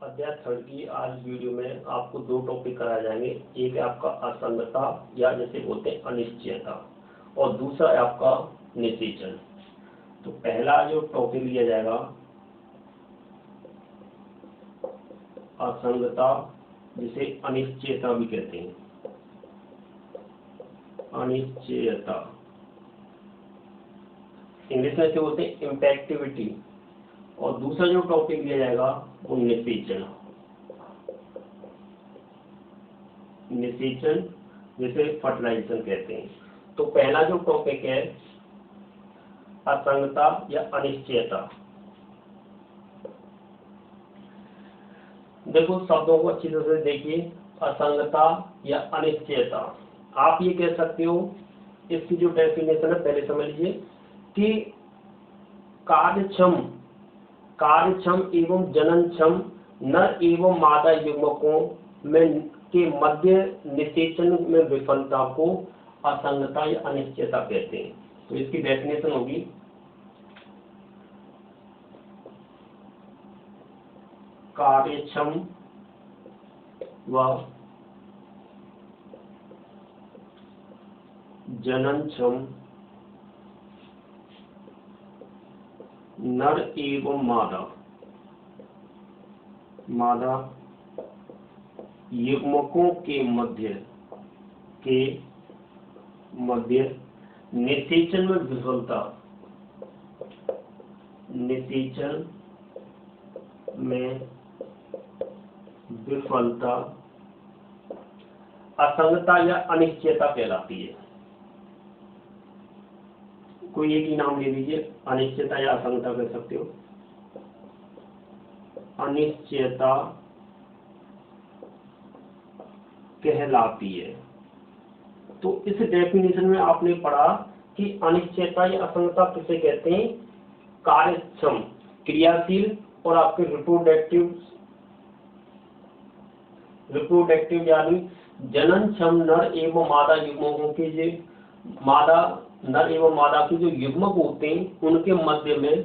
अध्याय 3 की आज वीडियो में आपको दो टॉपिक कराए जाएंगे। एक है आपका असंगतता या जैसे बोलते हैं अनिश्चयता, और दूसरा है आपका निषेचन। तो पहला जो टॉपिक लिया जाएगा असंगतता, जिसे अनिश्चयता भी कहते हैं, अनिश्चयता इंग्लिश में से बोलते हैं इम्पैक्टिविटी। और दूसरा जो टॉपिक लिया जाएगा वो निषेचन। निषेचन जिसे फर्टिलाइजेशन कहते हैं। तो पहला जो टॉपिक है असंगतता या अनिश्चयता। देखो शब्दों को अच्छी तरह से देखिए। असंगतता या अनिश्चयता, आप ये कह सकते हो, इसकी जो डेफिनेशन है पहले समझ लीजिए कि कार्यक्षम एवं जननक्षम नर एवं मादा युग्मकों में के मध्य निषेचन में विफलता को असंगतता या अनिश्चयता कहते हैं। तो इसकी डेफिनेशन होगी कार्यक्षम व जननक्षम नर एवं मादा युग्मकों के मध्य निषेचन में विफलता, निषेचन में विफलता असंगतता या अनिश्चयता कहलाती है। कोई एक ही नाम ले लीजिए, अनिश्चयता या असंगतता कह सकते हो। अनिश्चयता कहलाती है। तो इस डेफिनेशन में आपने पढ़ा कि अनिश्चयता या असंगतता किसे कहते हैं? कार्यक्षम, क्रियाशील और आपके रिप्रोडक्टिव यानी जननक्षम नर एवं मादा युग्मकों के नर एवं मादा के जो युग्मक होते हैं उनके मध्य में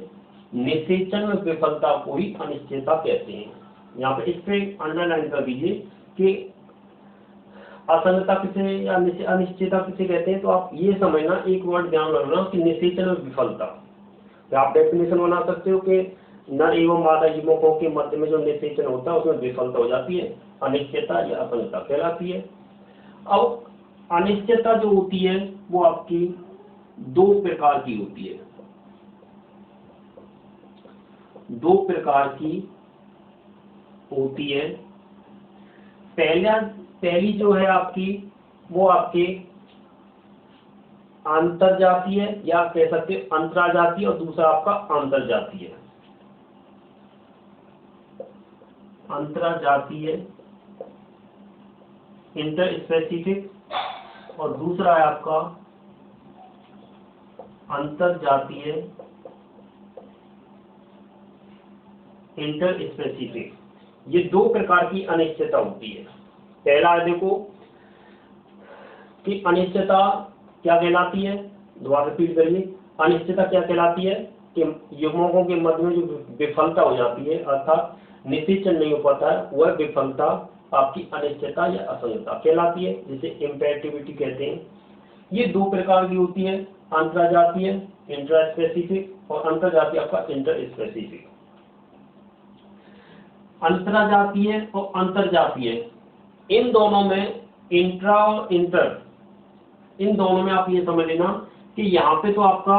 निषेचन में विफलता को ही अनिश्चयता कहते हैं। यहाँ पे इस पे अंडरलाइन कर दीजिए कि असंगतता किसे या अनिश्चयता किसे कहते हैं। तो आप ये समझना, एक वर्ड ध्यान रखना कि निषेचन में विफलता। तो आप डेफिनेशन बना सकते हो कि नर एवं मादा युग्मकों के मध्य में जो निषेचन होता है उसमें विफलता हो जाती है, अनिश्चयता या असंगतता कहलाती है। अब अनिश्चयता जो होती है वो आपकी दो प्रकार की होती है। पहली जो है आपकी वो आपके अंतरजातीय या कह सकते हैं अंतराजातीय, और दूसरा आपका अंतरजातीय। अंतराजातीय इंटर स्पेसिफिक, और दूसरा है आपका अंतरजातीय इंटर स्पेसिफिक। ये दो प्रकार की अनिश्चयता होती है। पहला है देखो कि अनिश्चयता क्या कहलाती है, दोबारा रिपीट करिए। अनिश्चयता क्या कहलाती है कि युग्मकों के मध्य में जो विफलता हो जाती है, अर्थात निषेचन नहीं हो पाता है, वह विफलता आपकी अनिश्चयता या असंगतता कहलाती है, जिसे इम्पैक्टिविटी कहते हैं। ये दो प्रकार की होती है, अंतरजातीय इंट्रा स्पेसिफिक और अंतरजातीय आपका इंटर स्पेसिफिक। अंतरजातीय और अंतरजातीय इन दोनों में इंट्रा और इंटर, इन दोनों में आप ये समझ लेना कि यहाँ पे तो आपका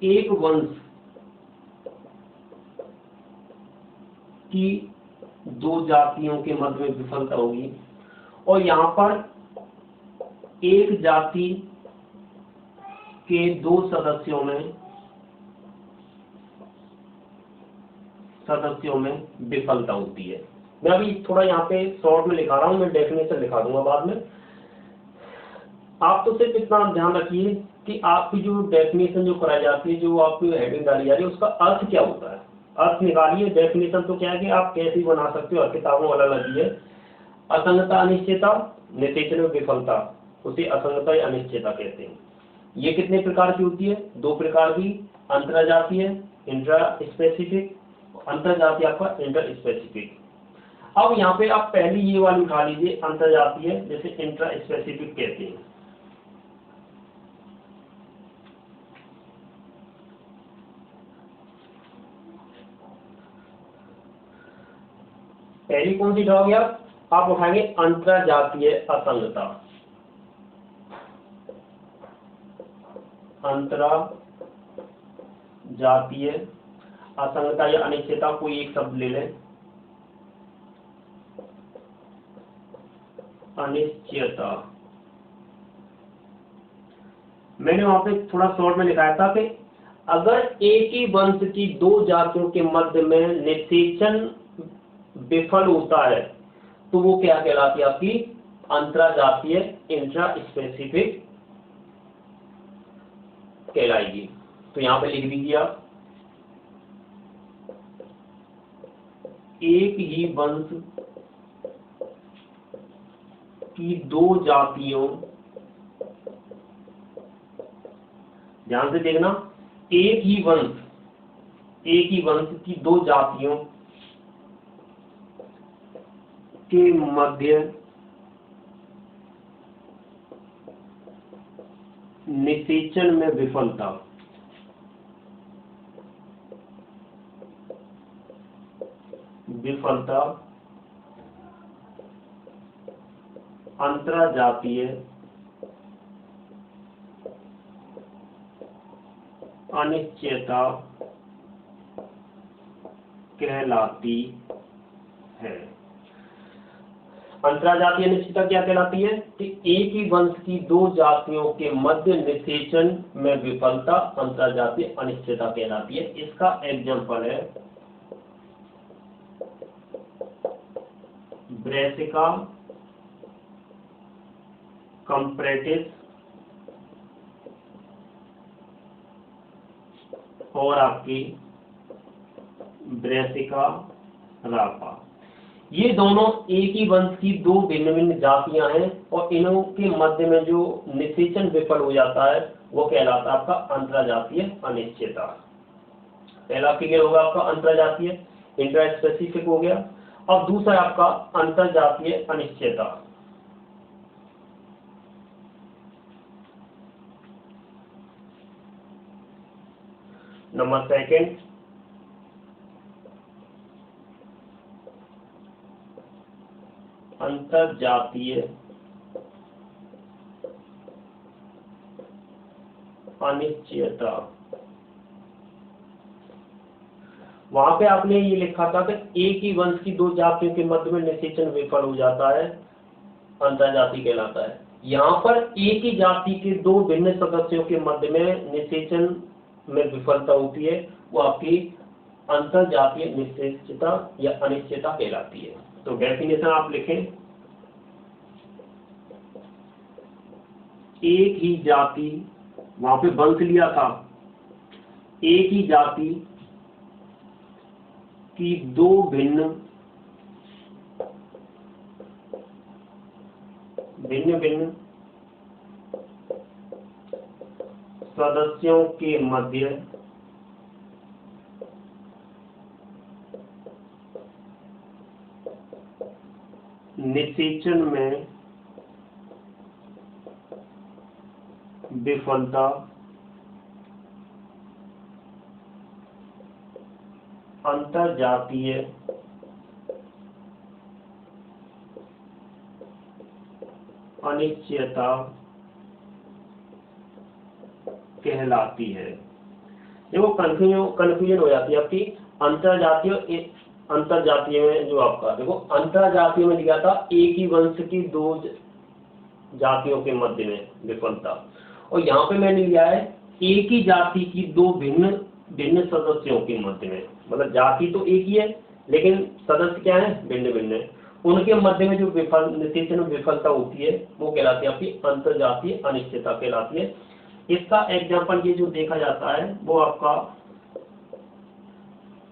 एक वंश की दो जातियों के मध्य में विफलता होगी, और यहाँ पर एक जाति के दो सदस्यों में विफलता होती है। मैं अभी थोड़ा यहाँ पे शॉर्ट में लिखा रहा हूँ, मैं डेफिनेशन लिखा दूंगा बाद में। आप तो सिर्फ इतना ध्यान रखिए कि आपकी जो डेफिनेशन जो कराई जाती है, जो आपकी हेडिंग डाली जा रही है, उसका अर्थ क्या होता है, अर्थ निकालिए। डेफिनेशन तो क्या है कि आप कैसे भी बना सकते हो, किताबों अलग अलग है। असंगतता अनिश्चयता, निषेचन में विफलता, उसे असंगतता या अनिश्चयता कहते हैं। ये कितने प्रकार की होती है? दो प्रकार की, अंतरजातीय इंट्रा स्पेसिफिक अंतरजातीय आपका इंटर स्पेसिफिक। अब यहाँ पे आप पहली ये वाली उठा लीजिए अंतरजातीय, जैसे इंट्रा स्पेसिफिक कहते हैं। पहली कौन सी उठाओगे आप उठाएंगे अंतरजातीय असंगता। अंतरजातीय असंगता या अनिश्चितता, कोई एक शब्द ले लें, अनिश्चयता। मैंने वहां पे थोड़ा शॉर्ट में लिखाया था कि अगर एक ही वंश की दो जातियों के मध्य में निषेचन विफल होता है तो वो क्या कहलाती है आपकी अंतरजातीय इंट्रा स्पेसिफिक कहलाएगी। तो यहां पे लिख दीजिए आप, एक ही वंश की दो जातियों, ध्यान से देखना, एक ही वंश की दो जातियों के मध्य निषेचन में विफलता, अंतरजातीय अनिश्चयता कहलाती है। अंतरजातीय अनिश्चितता क्या कहलाती है कि एक ही वंश की दो जातियों के मध्य निषेचन में विफलता अंतरजातीय अनिश्चितता कहलाती है। इसका एग्जाम्पल है ब्रैसिका कंप्रेटिस और आपकी ब्रैसिका रापा। ये दोनों एक ही वंश की दो भिन्न भिन्न जातियां हैं और इनों के मध्य में जो निषेचन विफल हो जाता है वो कहलाता है आपका अंतरजातीय अनिश्चयता। पहला क्लियर होगा आपका अंतरजातीय इंट्रा स्पेसिफिक हो गया। अब दूसरा आपका अंतरजातीय अनिश्चयता। Number second, अंतरजातीय अनिश्चयता। वहां पे आपने ये लिखा था कि एक ही वंश की दो जातियों के मध्य में निषेचन विफल हो जाता है, अंतरजातीय कहलाता है। यहाँ पर एक ही जाति के दो भिन्न सदस्यों के मध्य में निषेचन में विफलता होती है, वो आपकी अंतरजातीय निश्चितता या अनिश्चितता कहलाती है। तो डेफिनेशन आप लिखें, एक ही जाति, वहां पे वंश लिया था, एक ही जाति की दो भिन्न सदस्यों के मध्य निषेचन में विफलता अंतरजातीय अनिश्चयता कहलाती है। देखो कंफ्यूजन हो जाती है आपकी अंतरजातीय में। जो आपका देखो अंतरजातीय में लिखा था एक ही वंश की दो जातियों के मध्य में विफलता, और यहाँ पे मैंने लिया है एक ही जाति की दो भिन्न सदस्यों के मध्य में। मतलब जाति तो एक ही है लेकिन सदस्य क्या है, भिन्न भिन्न है। उनके मध्य में जो निषेचन में विफलता होती है वो कहलाती है आपकी अंतरजातीय अनिश्चितता कहलाती है। इसका एग्जाम्पल ये जो देखा जाता है वो आपका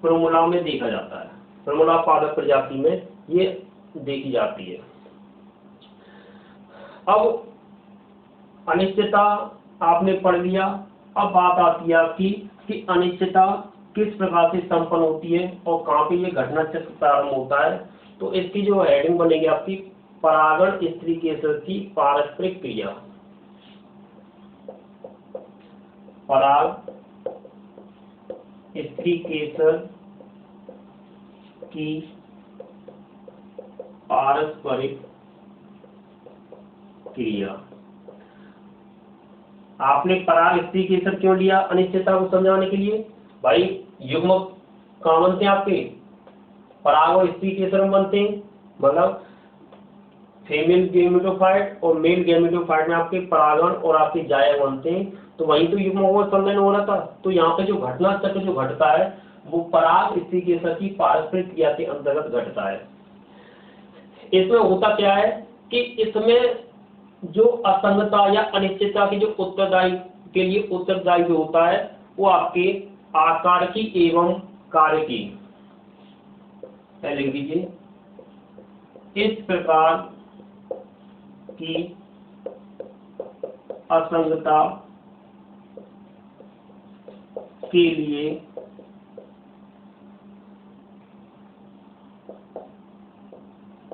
प्रोमुला में देखा जाता है। प्रोमुला पादप प्रजाति में ये देखी जाती है। अब अनिश्चितता आपने पढ़ लिया। अब बात आती है आपकी कि अनिश्चितता किस प्रकार से संपन्न होती है और कहाँ पे ये घटना चक्र प्रारंभ होता है। तो इसकी जो हेडिंग बनेगी आपकी परागण स्त्री केसर की पारस्परिक क्रिया। पराग स्त्री केसर की पारस्परिक क्रिया। आपने पराग स्त्री केसर क्यों लिया अनिश्चितता को समझाने के लिए? भाई युग्मक कहाँ बनते हैं आपके? पराग और स्त्री केसर में बनते हैं, मतलब फीमेल गैमेटोफाइट और मेल गैमेटोफाइट में आपके परागण और आपके जायक बनते हैं। तो वहीं तो युग्मकों का सम्मेलन हो रहा था। तो यहाँ पे जो घटना चक्र जो घटता है वो पराग स्त्री केसर की पारस्परिक क्रिया के अंतर्गत घटता है। इसमें होता क्या है कि इसमें जो असंगता या अनिश्चितता की जो उत्तरदायी के लिए उत्तरदायी जो होता है वो आपके आकार की एवं कार्य की, लिख दीजिए। इस प्रकार की असंगता के लिए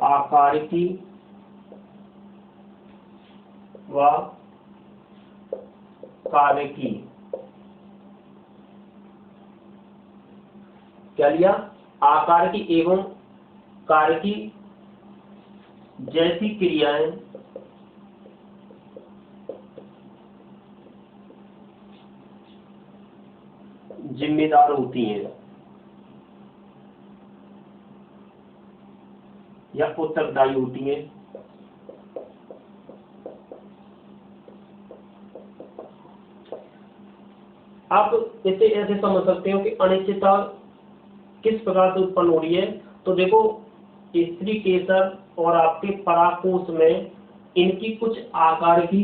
आकार की व कार्य की, क्या लिया? आकार की एवं कार्य की जैसी क्रियाएं जिम्मेदार होती हैं या उत्तरदायी होती हैं। आप इसे ऐसे समझ सकते हो कि अनिश्चितता किस प्रकार से उत्पन्न हो रही है। तो देखो स्त्री केसर और आपके परागकोश में इनकी कुछ आकार की,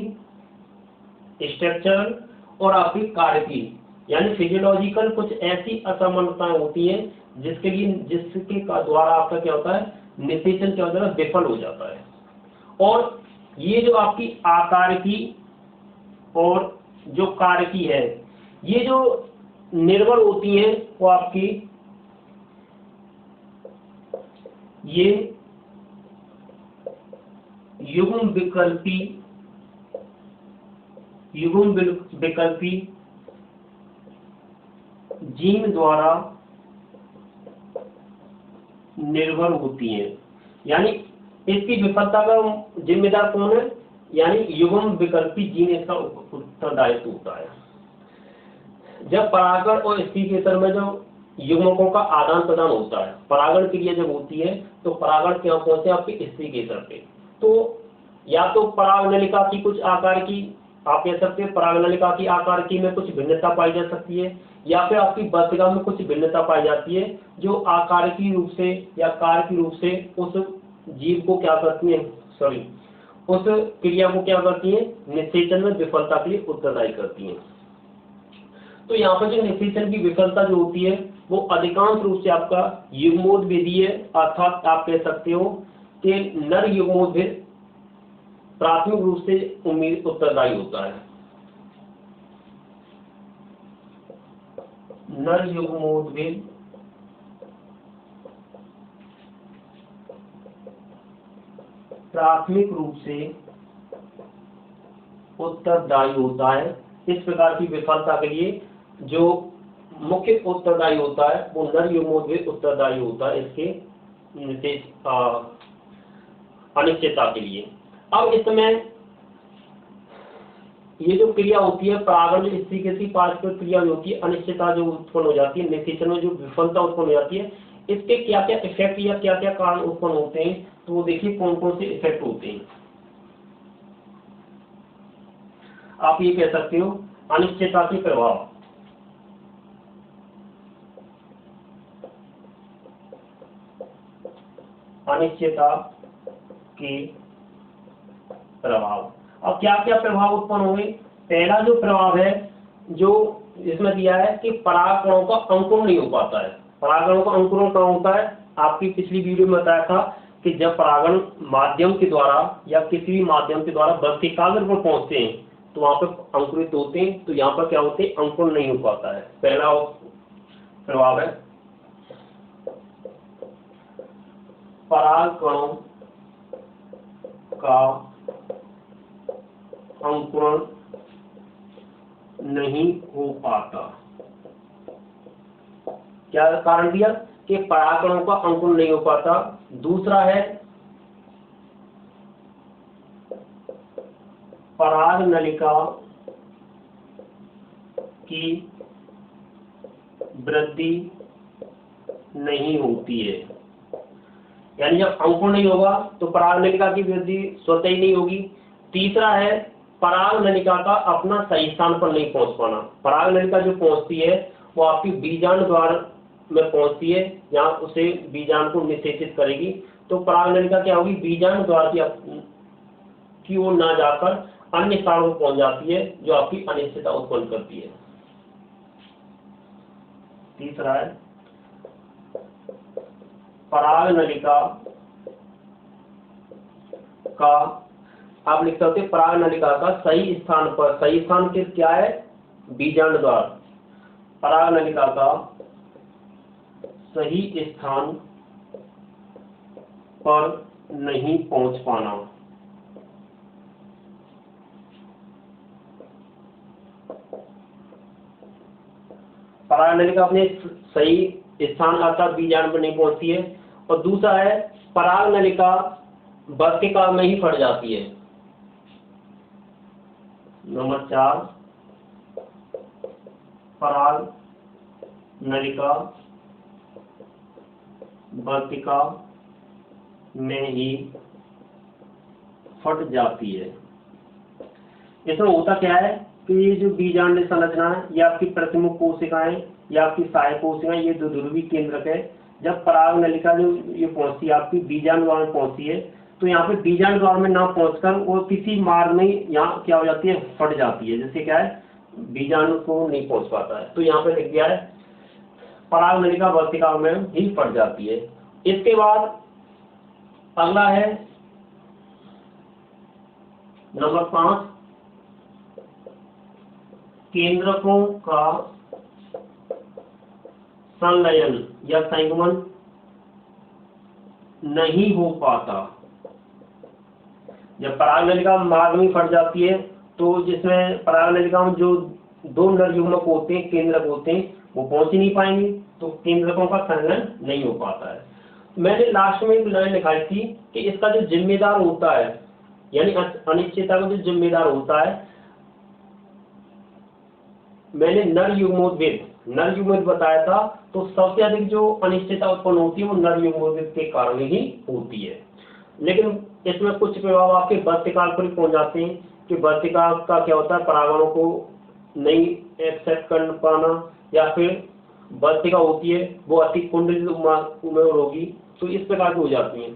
स्ट्रक्चरल और आपकी कार्य की यानी फिजियोलॉजिकल कुछ ऐसी असमानताएं होती हैं जिसके द्वारा आपका क्या होता है, निषेचन क्या होता है, विफल हो जाता है। और ये जो आपकी आकार की और जो कार्य की है ये जो निर्भर होती हैं वो आपकी ये युग्म विकल्पी जीन द्वारा निर्भर होती हैं। यानी इसकी विफलता का जिम्मेदार कौन है? यानी युग्म विकल्पी जीन इसका उत्तरदायित्व होता है। जब परागण और स्त्री केसर में जब युग्मकों का आदान प्रदान होता है, परागण क्रिया जब होती है तो परागण क्या पहुंचे आपके स्त्री केसर पे। तो या तो परागनलिका की कुछ आकार की, आप कह सकते हैं परागनलिका की आकार की में कुछ भिन्नता पाई जा सकती है, या फिर आपकी बस्तिका में कुछ भिन्नता पाई जाती है जो आकार की रूप से या कार्य की रूप से उस जीव को क्या करती है, उस क्रिया को क्या करती है, निषेचन में विफलता के लिए उत्तरदायी करती है। तो यहाँ पर जो निषेचन की विफलता जो होती है वो अधिकांश रूप से आपका युग्मोद्भेदीय, अर्थात आप कह सकते हो कि नर युग्मोद्भेद प्राथमिक रूप से उत्तरदायी होता है। नर युग्मोद्भेद प्राथमिक रूप से उत्तरदायी होता है। इस प्रकार की विफलता के लिए जो मुख्य उत्तरदायी होता है वो नर युग्मोद्भेद उत्तरदायी होता है इसके अनिश्चितता के लिए। अब इसमें ये जो क्रिया होती है परागण जो स्त्री केसर की पारस्परिक क्रिया जो होती है, अनिश्चितता जो उत्पन्न हो जाती है, निषेचन में जो विफलता उत्पन्न हो जाती है, इसके क्या क्या इफेक्ट या क्या क्या कारण उत्पन्न होते हैं। तो वो देखिए कौन कौन से इफेक्ट होते हैं। आप ये कह सकते हो अनिश्चितता के प्रभाव। अनिश्चितता के प्रभाव। अब क्या क्या प्रभाव उत्पन्न होंगे? पहला जो प्रभाव है जो इसमें दिया है कि परागकणों का अंकुरण नहीं हो पाता है। परागकणों का अंकुरण कहाँ होता है? आपकी पिछली वीडियो में बताया था कि जब परागण माध्यम के द्वारा या किसी भी माध्यम के द्वारा बस्तिकाग्र पर पहुंचते हैं तो वहां पर अंकुरित होते हैं। तो यहाँ पर क्या होते हैं, अंकुरण नहीं हो पाता है। पहला प्रभाव है। परागकणों का अंकुरण नहीं हो पाता। क्या कारण दिया कि परागकणों का अंकुरण नहीं हो पाता। दूसरा है पराग नलिका की वृद्धि नहीं होती है, यानी जब अंकुरण नहीं होगा तो पराग नलिका की वृद्धि स्वतः ही नहीं होगी। तीसरा है पराग नलिका का अपना सही स्थान पर नहीं पहुंच पाना। पराग नलिका जो पहुंचती है वो आपकी बीजांड द्वार में पहुंचती है, जहां उसे बीजांड को निषेचित करेगी। तो पराग नलिका क्या होगी, बीजांड द्वार की ओर ना जाकर अन्य स्थानों पर पहुंच जाती है, जो आपकी अनिश्चितता उत्पन्न करती है। तीसरा है पराग नलिका का, आप लिख सकते हैं पराग नलिका का सही स्थान पर, सही स्थान क्या है, बीजांड द्वार। पराग नलिका का सही स्थान पर नहीं पहुंच पाना। पराग नलिका अपने सही स्थान अर्थात बीजांड पर नहीं पहुंचती है। और दूसरा है पराग नलिका वर्तिका में ही फट जाती है। नंबर 4, पराग नलिका वर्तिका में ही फट जाती है। इसमें होता क्या है कि ये जो बीजांड संरचना है, ये आपकी प्रतिमुख कोशिकाएं या आपकी सहायक कोशिकाएं, ये दो ध्रुवी केंद्रक है। जब पराग नलिका जो ये पहुंचती है आपकी बीजांड द्वार में पहुंचती है, तो यहाँ पे बीजांड द्वार में ना पहुंचकर वो किसी मार्ग में यहाँ क्या हो जाती है, फट जाती है। जैसे क्या है, बीजांड को नहीं पहुंच पाता है, तो यहाँ पे लिख दिया है पराग नलिका वर्तिका में ही फट जाती है। इसके बाद अगला है नंबर 5, केंद्रकों का संलयन या संगमन नहीं हो पाता। जब पराग नलिका मार्ग में फट जाती है, तो जिसमें पराग नलिका में जो दो नर युग्मक होते हैं, केंद्रक होते हैं, वो पहुंच ही नहीं पाएंगे, तो केंद्रकों का संलयन नहीं हो पाता है। मैंने लास्ट में एक लाइन लिखाई थी कि इसका जो जिम्मेदार होता है, यानी अनिश्चितता का जो जिम्मेदार होता है, मैंने नर युग्मोद्भिद बताया था। तो सबसे अधिक जो अनिश्चितता उत्पन्न होती है वो नर युग्मोद्भिद के कारण ही होती है। लेकिन इसमें कुछ प्रभाव आपके वर्तिकाल पर ही पहुंच जाते हैं कि वर्तिका का क्या होता है, परागणों को नहीं एक्सेप्ट कर पाना, या फिर वर्तिका होती है वो अति कुंडलित उम्र होगी, तो इस प्रकार की हो जाती है।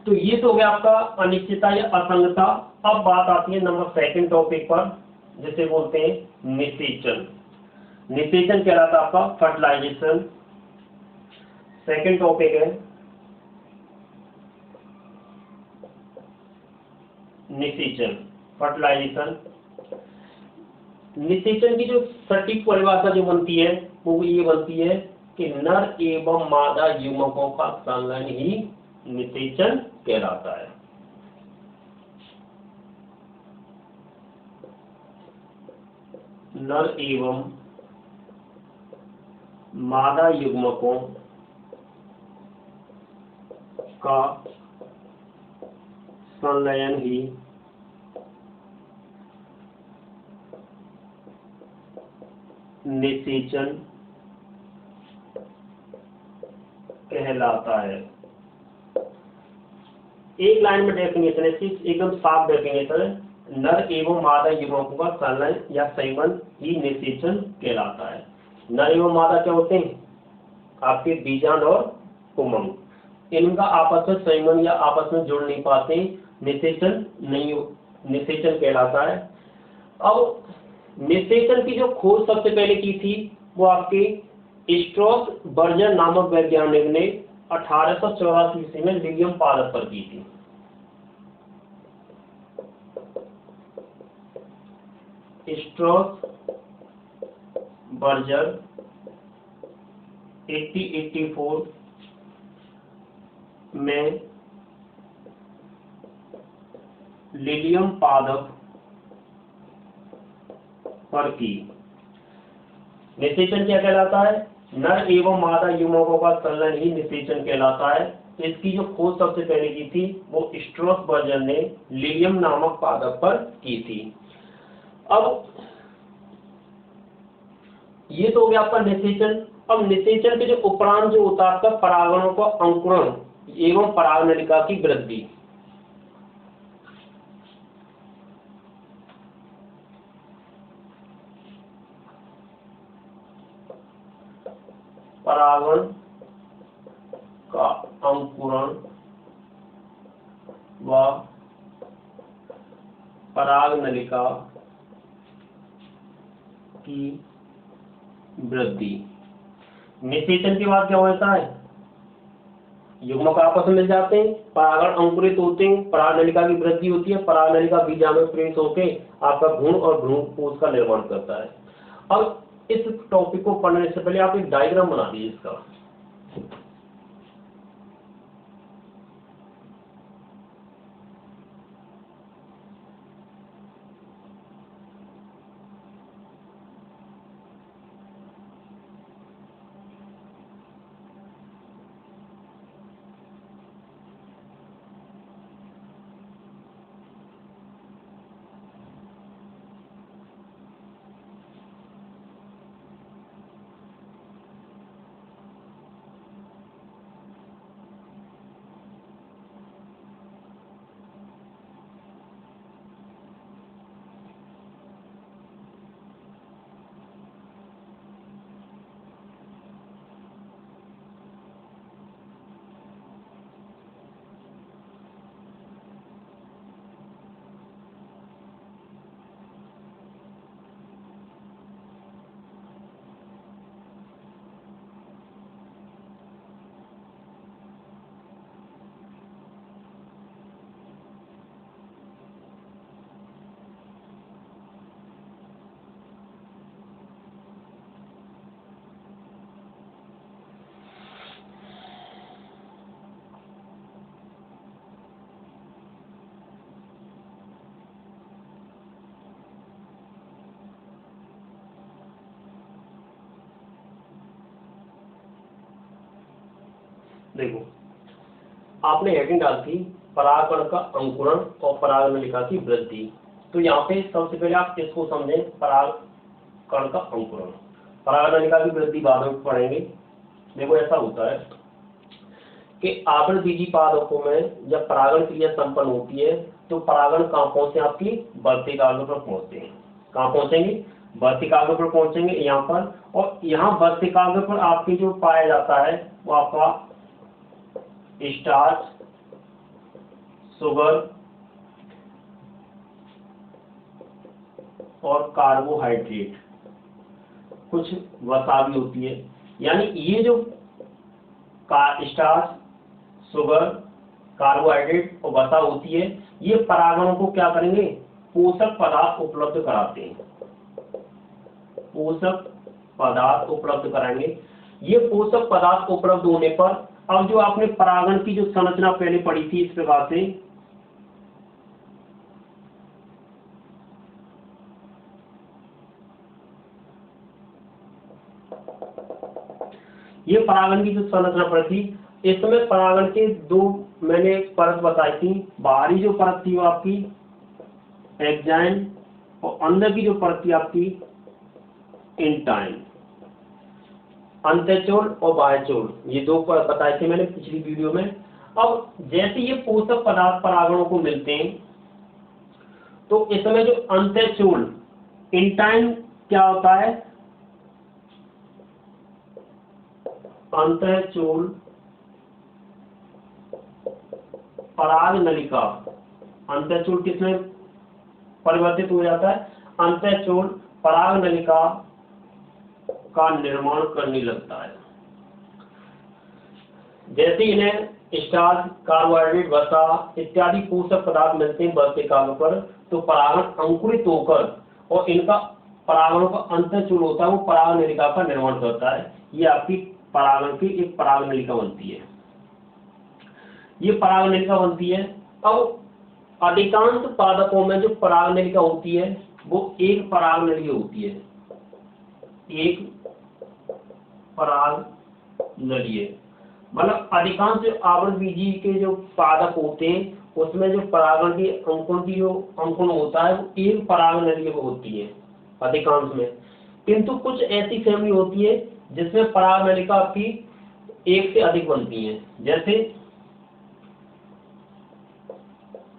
तो ये तो हो गया आपका अनिश्चितता या असंगतता। अब बात आती है नंबर 2 टॉपिक पर, जिसे बोलते हैं निषेचन। निषेचन कहलाता है आपका फर्टिलाइजेशन। 2 टॉपिक है निषेचन, फर्टिलाइजेशन। निषेचन की जो सटीक परिभाषा जो बनती है वो ये बनती है कि नर एवं मादा युग्मकों का संलयन ही निषेचन कहलाता है। नर एवं मादा युग्मकों का संलयन ही निषेचन कहलाता है। एक लाइन में डेफिनेशन है, एकदम साफ डेफिनेशन है, नर एवं मादा युग्मकों का संलयन या संबंध ही निषेचन कहलाता है। नर एवं मादा क्या होते हैं, आपके बीजांड और पुंमक। इनका आपस में संबंध या आपस में जुड़ नहीं पाते, निषेचन कहलाता है। अब निषेचन की जो खोज सबसे पहले की थी वो आपके स्ट्रॉस बर्जर नामक वैज्ञानिक ने 1884 ईस्वी में लिलियम पारस पर की थी। स्ट्रॉस बर्जर 1884 में लिलियम पादप पर की। निषेचन क्या कहलाता है? नर एवं मादा युग्मकों का संलयन ही निषेचन कहलाता है। इसकी जो खोज सबसे पहले की थी वो स्ट्रॉसबर्गर ने लिलियम नामक पादप पर की थी। अब ये तो हो गया आपका निषेचन। अब निषेचन के जो उपरांत जो होता है आपका परागणों का अंकुरण एवं परागनलिका की वृद्धि। परागण का अंकुरण व परागनलिका की वृद्धि। निषेचन के बाद क्या होता है? युग्मक आपस में मिल जाते हैं, परागण अंकुरित होते हैं, परागनलिका की वृद्धि होती है, परागनलिका बीजा में प्रवेश होकर आपका भ्रूण और भ्रूणपोष का निर्माण करता है। अब इस टॉपिक को पढ़ने से पहले आप एक डायग्राम बना दीजिए इसका। देखो आपने हेडिंग डाल थी परागकण का अंकुरण और परागनलिका की वृद्धि। तो यहाँ पे सबसे पहले आप इसको समझें, परागकण का अंकुरण। परागनलिका की वृद्धि बाद में पढ़ेंगे। देखो ऐसा होता है कि आवृतबीजी पादपों में जब परागण क्रिया संपन्न होती है तो परागण कहाँ पहुंचे? आपकी वर्तिकाग्र पर पहुंचते हैं। कहाँ पहुंचेंगे? वर्तिकाग्र पर पहुंचेंगे यहाँ पर। और यहाँ वर्तिकाग्र पर आपके जो पाया जाता है वो आपका स्टार्च, शुगर और कार्बोहाइड्रेट, कुछ वसा भी होती है। यानी ये जो स्टार्च, शुगर, कार्बोहाइड्रेट और वसा होती है, ये परागणों को क्या करेंगे? पोषक पदार्थ उपलब्ध कराते हैं। पोषक पदार्थ उपलब्ध कराएंगे। ये पोषक पदार्थ उपलब्ध होने पर अब जो आपने परागण की जो संरचना पहले पढ़ी थी इस प्रकार से, ये परागण की जो संरचना पढ़ी थी, इसमें परागण के दो मैंने परत बताई थी। बाहरी जो परत थी वो आपकी एक्साइन और अंदर की जो परत थी आपकी इंटाइन। अंतःचोल और बाह्यचोल, ये दो बताए थे मैंने पिछली वीडियो में। अब जैसे ये पोषक पदार्थ परागणों को मिलते हैं तो इसमें जो अंतःचोल इंटाइन क्या होता है? अंतःचोल परागनलिका, अंतःचोल किसमें परिवर्तित हो जाता है? अंतःचोल परागनलिका का निर्माण करने लगता है। जैसे इन्हें स्टार्च, कार्बोहाइड्रेट, वसा इत्यादि पोषक पदार्थ मिलते हैं वर्तिकाग्र पर, तो परागण अंकुरित होकर और इनका परागणों का अंतःचूल होता है वो पराग नलिका का निर्माण करता है। ये आपकी परागण की एक पराग नलिका बनती है, ये पराग नलिका बनती है। अब अधिकांश पादपों में जो पराग नलिका होती है वो एक पराग नली होती है, एक पराग नली है। मतलब अधिकांश जो आवृतबीजी के जो पादप होते हैं उसमें जो परागण के अंकुरण की जो अंकुरण होता है वो एक पराग नली होती है अधिकांश में। किंतु कुछ ऐसी फैमिली होती है जिसमें पराग नलिका आपकी एक से अधिक बनती है, जैसे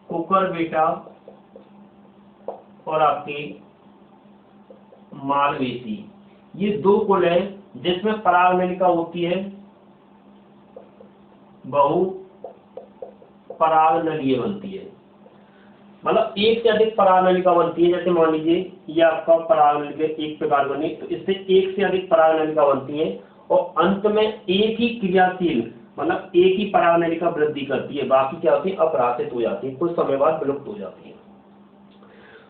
कुकुरबिटा और आपके मालवेसी, ये दो कुल है जिसमें पराग नलिका होती है बहु पराग नलिका बनती है। मतलब एक से अधिक पराग नलिका बनती है। जैसे मान लीजिए ये आपका पराग नलिका एक प्रकार बनी तो इससे एक से अधिक पराग नलिका बनती है और अंत में एक ही क्रियाशील मतलब एक ही पराग नलिका वृद्धि करती है, बाकी क्या होती है अपराशित हो जाती है, कुछ समय बाद विलुप्त हो जाती है।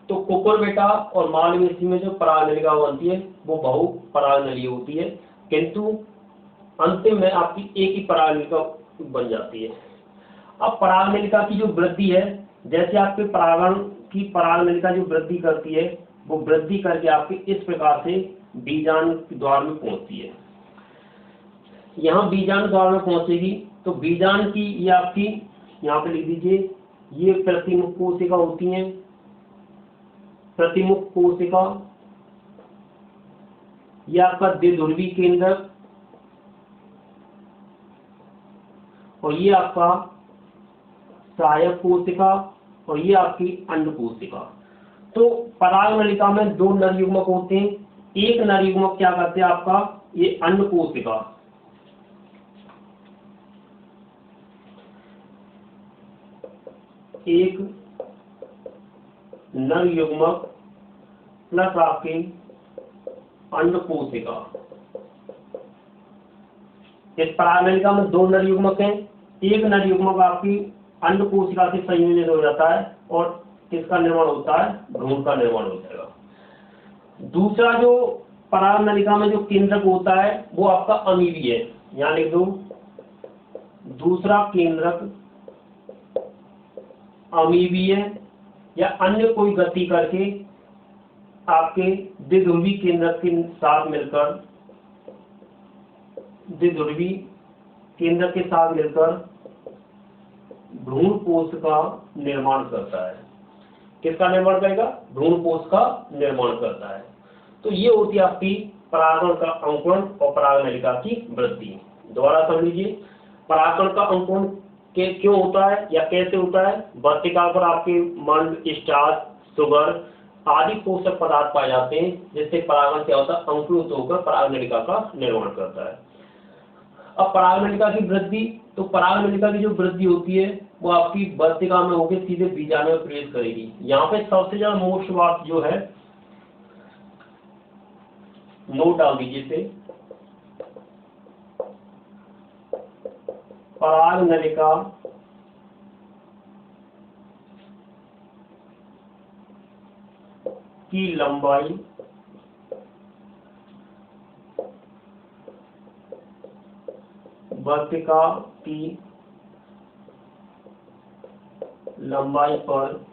तो कुकुरबिटा और मालवेसी में जो पराग नलिका बनती है वो बहु पराग नलिका होती है, किंतु अंतिम में आपकी एक ही पराग नलिका बन जाती है। अब पराग नलिका की जो वृद्धि है, जैसे आपके परागण की पराग नलिका जो वृद्धि करती है वो वृद्धि करके आपके इस प्रकार से बीजाणु द्वार में पहुंचती है। यहाँ बीजाणु द्वार में पहुंचेगी तो बीजाणु की ये आपकी यहाँ पे लिख दीजिए, ये प्रतिमुख कोशिका होती हैं, प्रतिमुख कोशिका, ये आपका द्विध्रुवी केंद्रक और ये आपका सहायक कोशिका और ये आपकी अंड कोशिका। तो पराग नलिका में दो नर युग्मक होते हैं, एक नर युग्मक क्या करते हैं आपका ये अंड कोशिका, एक नर युग्मक प्लस आपके अंड कोशिका। इस पराग नलिका में दो नर युग्मक हैं, एक नर युग्मक आपकी अंड कोशिका से संयोजित हो जाता है और किसका निर्माण होता है भ्रूण का निर्माण हो जाएगा। दूसरा जो पराग नलिका में जो केंद्रक होता है वो आपका अमीबी है, यहाँ लिख दो दूसरा केंद्रक अमीबी है या अन्य कोई गति करके आपके द्विध्रुवी केंद्रक के साथ मिलकर द्विध्रुवी केंद्रक के साथ मिलकर भ्रूण कोश का निर्माण करता है। किसका निर्माण करेगा भ्रूण कोश का निर्माण करता है। तो ये होती है आपकी परागण का अंकुरण और पराग नलिका की वृद्धि। दोबारा समझ लीजिए, परागण का अंकुरण के क्यों होता है या कैसे होता है, वर्तिका पर आपके मंड स्टार्च शुगर आदि पोषक पदार्थ पाए जाते हैं जिससे परागण क्या होता है अंकुरित होकर पराग नलिका का निर्माण करता है। अब पराग नलिका की वृद्धि, तो पराग नलिका की जो वृद्धि होती है वो आपकी वर्तिका में होकर सीधे बीजाणु में प्रवेश करेगी। यहाँ पे सबसे ज्यादा मोस्ट बात जो है नोट डाल दीजिए इसे, पराग नलिका की लंबाई वर्तिका की लंबाई पर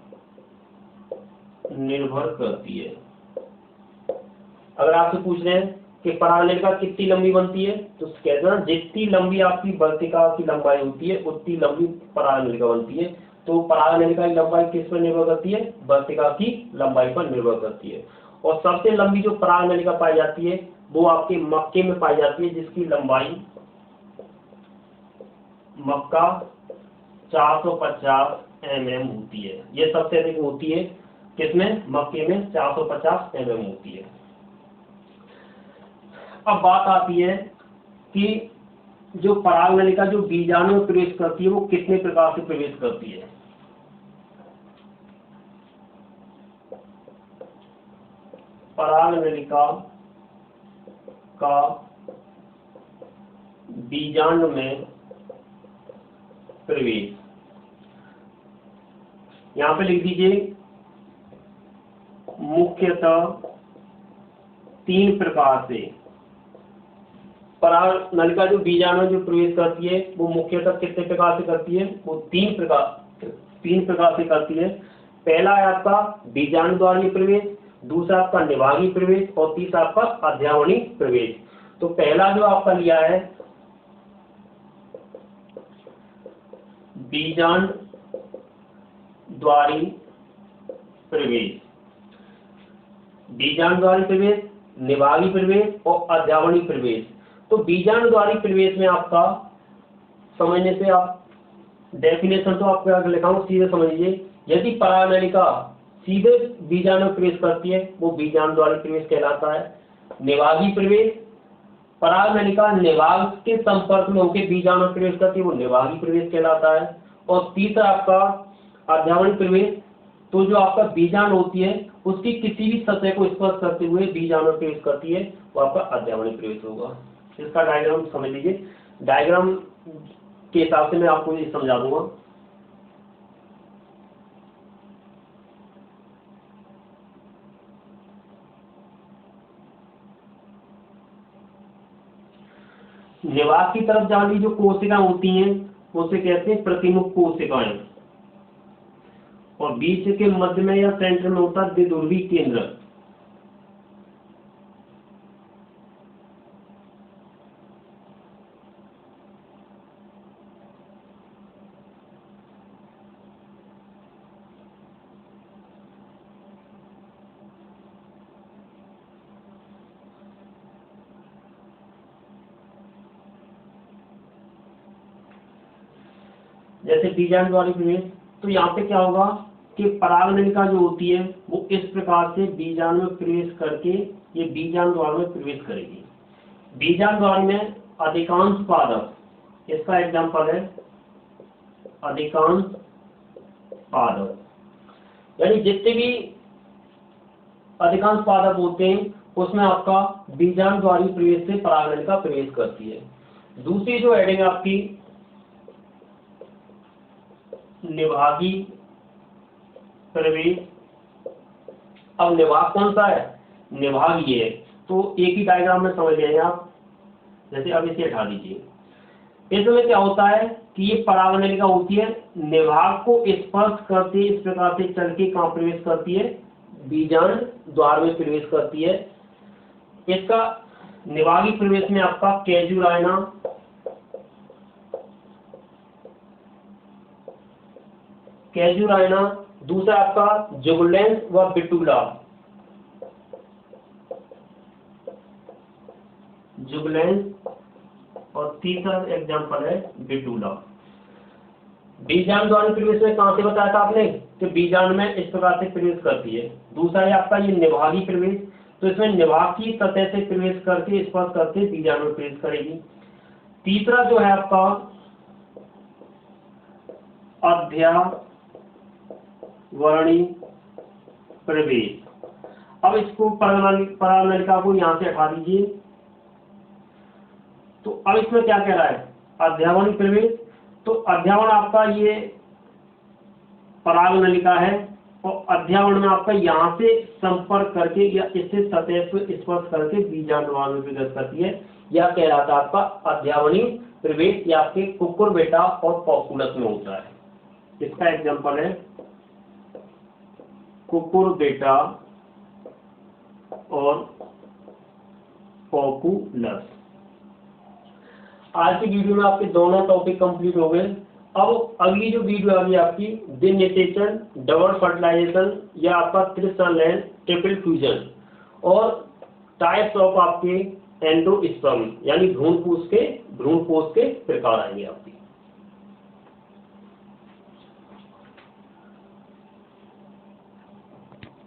निर्भर करती है। अगर आपसे पूछ रहे हैं कि पराग नलिका कितनी लंबी बनती है तो कहते हैं जितनी लंबी आपकी वर्तिका की लंबाई होती है उतनी लंबी पराग नलिका बनती है। तो पराग नलिका की लंबाई किस पर निर्भर करती है, वर्तिका की लंबाई पर निर्भर करती है। और सबसे लंबी जो पराग नलिका पाई जाती है वो आपके मक्के में पाई जाती है जिसकी लंबाई मक्का 450 mm होती है। ये सबसे अधिक होती है किसमें, मक्के में 450 mm होती है। अब बात आती है कि जो पराग नलिका जो बीजाणु में प्रवेश करती है वो कितने प्रकार से प्रवेश करती है। पराग नलिका का बीजाणु में प्रवेश, यहाँ पे लिख दीजिए मुख्यतः तीन प्रकार से। पराग नलिका जो बीजाणु में जो प्रवेश करती है वो मुख्यतः कितने प्रकार से करती है? वो तीन प्रकार से करती है। पहला है आपका बीजाणु द्वारीय प्रवेश, दूसरा आपका निभागी प्रवेश और तीसरा आपका अध्यावनी प्रवेश। तो पहला जो आपका लिया है बीजाणु द्वारी प्रवेश, बीजाणु द्वारी प्रवेश, निभागी प्रवेश और अध्यावनी प्रवेश। तो बीजाणु द्वारी प्रवेश में आपका समझने से आप डेफिनेशन तो आपको आगे लिखा हूं, सीधे समझिए। यदि पराग नलिका सीधे बीजाणु में प्रवेश करती है वो बीजाणु द्वारी प्रवेश कहलाता है। निभागी प्रवेश, पराग नलिका निभाग के संपर्क में होकर बीजाणु में प्रवेश करती है वो निभागी प्रवेश कहलाता है। और तीसरा आपका अध्यावनी प्रवेश, तो जो आपका बीजाणु होती है उसकी किसी भी सतह को स्पर्श करते हुए बीजाणु में प्रवेश करती है वो आपका अध्यावनी प्रवेश होगा। इसका डायग्राम समझ लीजिए। डायग्राम के हिसाब से मैं आपको ये समझा दूंगा। निवास की तरफ जाने जो कोशिका होती हैं उसे कहते हैं प्रतिमुख कोशिकाएं, और बीच के मध्य में या सेंटर में होता है द्विध्रुवी केंद्र। जैसे बीजाणु द्वारी प्रवेश, तो यहाँ पे क्या होगा कि पराग नलिका जो होती है वो इस प्रकार से बीजाणु में प्रवेश करके ये बीजाणु द्वार में प्रवेश करेगी। बीजाणु द्वार में अधिकांश पादप, इसका एग्जाम्पल है अधिकांश पादप, यानी जितने भी अधिकांश पादप होते हैं उसमें आपका बीजाणु द्वारी प्रवेश से पराग नलिका प्रवेश करती है। दूसरी जो हेडिंग आपकी निभागी प्रवेश। अब निभाग कौन सा है? निभाग ये है, तो एक ही डायग्राम में समझ लेंगे आप। जैसे अब इसे हटा दीजिए। इसमें क्या होता है कि ये पराग नलिका होती है, निभाग को स्पर्श करते इस प्रकार से चल के कहाँ प्रवेश करती है? बीजाणु द्वार में प्रवेश करती है। इसका निभागी प्रवेश में आपका कैजुराइना, दूसरा आपका जुगुलेंस व बिटूला, जुगलेंस, और तीसरा एग्जांपल है बिटूला। बीजाणु द्वारी प्रवेश में कहां से बताया था आपने कि बीजाणु में इस प्रकार से प्रवेश करती है। दूसरा है आपका ये निभागी प्रवेश, तो इसमें निभाग की सतह से प्रवेश करके स्पर्श करके बीजाणु में प्रवेश करेगी। तीसरा जो है आपका अध्यावरणी प्रवेश। अब इसको पराग नलिका को यहां से हटा दीजिए। तो अब इसमें क्या कह रहा है? अध्यावरणी प्रवेश। तो अध्यावरण आपका ये पराग नलिका है, और अध्यावरण में आपका यहाँ से संपर्क करके या इससे सतह पर स्पर्श करके बीजाणु द्वार में प्रवेश करती है। यह कह रहा था आपका अध्यावरणी प्रवेश, या आपके कुकुरबिटा और पॉपुलस में होता है। इसका एग्जांपल है कुकुरबिटा और पॉपुलस। आज की वीडियो में आपके दोनों टॉपिक कंप्लीट हो गए। अब अगली जो वीडियो आ गई आपकी डिनिटेशन, डबल फर्टिलाइजेशन या आपका त्रिसंलयन, ट्रिपल फ्यूजन, और टाइप्स ऑफ आपके एंडोस्पर्म यानी भ्रूण कोष के प्रकार आएंगे आपकी।